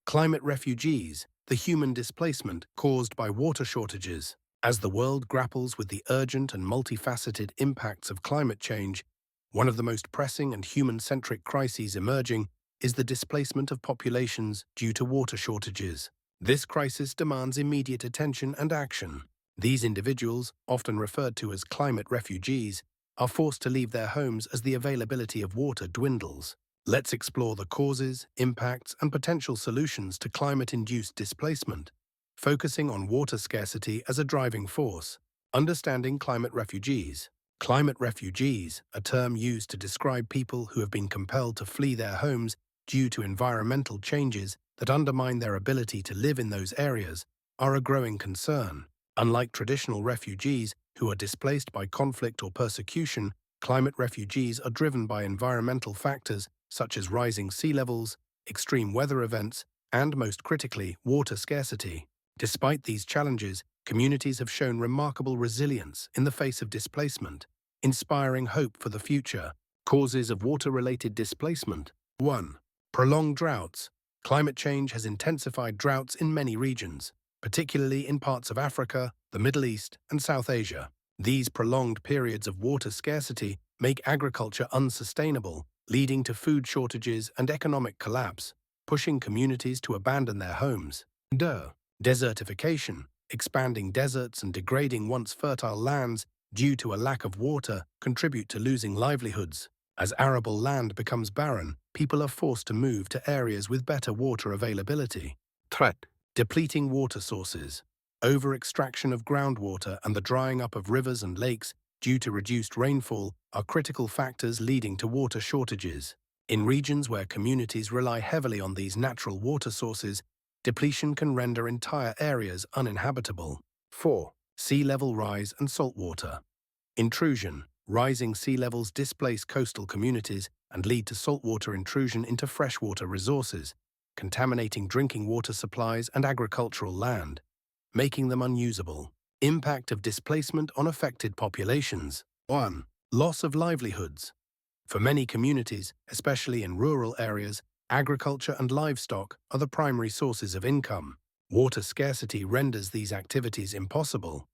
Climate refugees, the human displacement caused by water shortages. As the world grapples with the urgent and multifaceted impacts of climate change, one of the most pressing and human-centric crises emerging is the displacement of populations due to water shortages. This crisis demands immediate attention and action. These individuals, often referred to as climate refugees, are forced to leave their homes as the availability of water dwindles. Let's explore the causes, impacts, and potential solutions to climate-induced displacement, focusing on water scarcity as a driving force. Understanding climate refugees. Climate refugees, a term used to describe people who have been compelled to flee their homes due to environmental changes that undermine their ability to live in those areas, are a growing concern. Unlike traditional refugees who are displaced by conflict or persecution, climate refugees are driven by environmental factors such as rising sea levels, extreme weather events, and most critically, water scarcity. Despite these challenges, communities have shown remarkable resilience in the face of displacement, inspiring hope for the future. Causes of water-related displacement. 1. Prolonged droughts. Climate change has intensified droughts in many regions, particularly in parts of Africa, the Middle East, and South Asia. These prolonged periods of water scarcity make agriculture unsustainable, leading to food shortages and economic collapse, pushing communities to abandon their homes. 2. Desertification. Expanding deserts and degrading once fertile lands due to a lack of water contribute to losing livelihoods. As arable land becomes barren, people are forced to move to areas with better water availability. Threat. Depleting water sources. Over-extraction of groundwater and the drying up of rivers and lakes due to reduced rainfall are critical factors leading to water shortages. In regions where communities rely heavily on these natural water sources, depletion can render entire areas uninhabitable. 4. Sea level rise and saltwater intrusion. Rising sea levels displace coastal communities and lead to saltwater intrusion into freshwater resources, contaminating drinking water supplies and agricultural land, making them unusable. Impact of displacement on affected populations. 1. Loss of livelihoods. For many communities, especially in rural areas, agriculture and livestock are the primary sources of income. Water scarcity renders these activities impossible,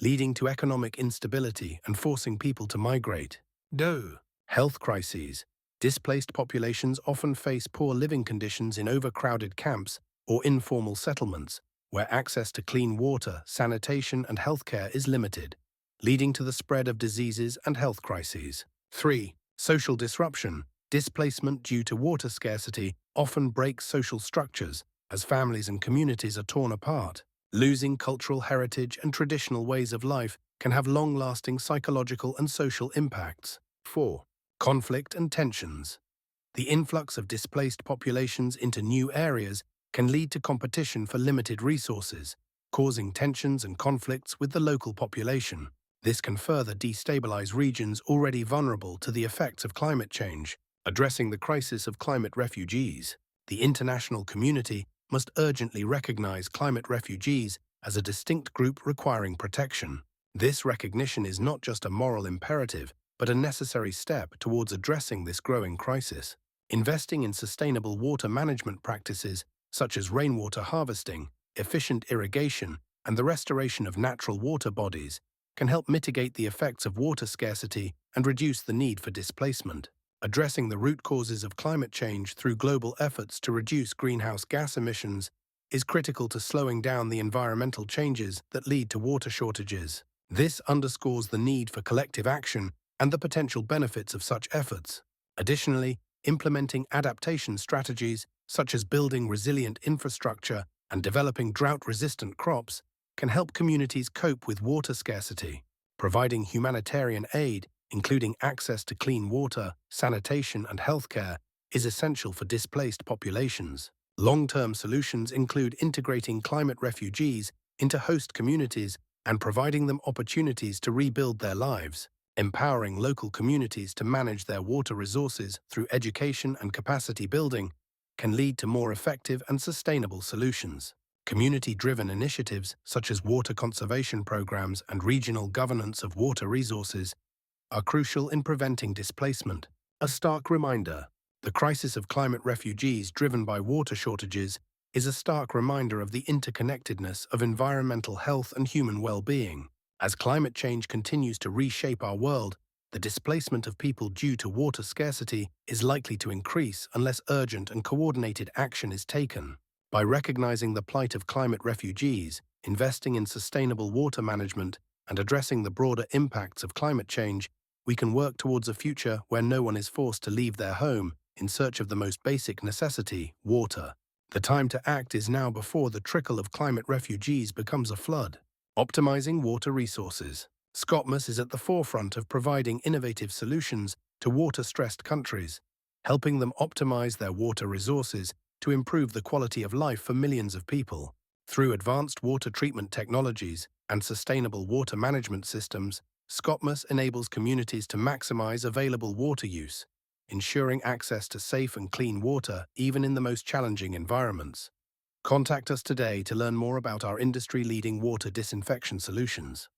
leading to economic instability and forcing people to migrate. 2. Health crises. Displaced populations often face poor living conditions in overcrowded camps or informal settlements, where access to clean water, sanitation, and healthcare is limited, leading to the spread of diseases and health crises. 3. Social disruption. Displacement due to water scarcity often breaks social structures as families and communities are torn apart. Losing cultural heritage and traditional ways of life can have long-lasting psychological and social impacts. 4. Conflict and tensions. The influx of displaced populations into new areas can lead to competition for limited resources, causing tensions and conflicts with the local population. This can further destabilize regions already vulnerable to the effects of climate change. Addressing the crisis of climate refugees. The international community must urgently recognize climate refugees as a distinct group requiring protection. This recognition is not just a moral imperative, but a necessary step towards addressing this growing crisis. Investing in sustainable water management practices, such as rainwater harvesting, efficient irrigation, and the restoration of natural water bodies, can help mitigate the effects of water scarcity and reduce the need for displacement. Addressing the root causes of climate change through global efforts to reduce greenhouse gas emissions is critical to slowing down the environmental changes that lead to water shortages. This underscores the need for collective action and the potential benefits of such efforts. Additionally, implementing adaptation strategies, such as building resilient infrastructure and developing drought-resistant crops, can help communities cope with water scarcity. Providing humanitarian aid, including access to clean water, sanitation, and healthcare, is essential for displaced populations. Long-term solutions include integrating climate refugees into host communities and providing them opportunities to rebuild their lives. Empowering local communities to manage their water resources through education and capacity building can lead to more effective and sustainable solutions. Community-driven initiatives such as water conservation programs and regional governance of water resources are crucial in preventing displacement. A stark reminder: the crisis of climate refugees driven by water shortages is a stark reminder of the interconnectedness of environmental health and human well-being. As climate change continues to reshape our world, the displacement of people due to water scarcity is likely to increase unless urgent and coordinated action is taken. By recognizing the plight of climate refugees, investing in sustainable water management, and addressing the broader impacts of climate change, we can work towards a future where no one is forced to leave their home in search of the most basic necessity, water. The time to act is now before the trickle of climate refugees becomes a flood. Optimizing water resources. Scotmas is at the forefront of providing innovative solutions to water-stressed countries, helping them optimize their water resources to improve the quality of life for millions of people. Through advanced water treatment technologies and sustainable water management systems, Scotmas enables communities to maximize available water use, ensuring access to safe and clean water even in the most challenging environments. Contact us today to learn more about our industry-leading water disinfection solutions.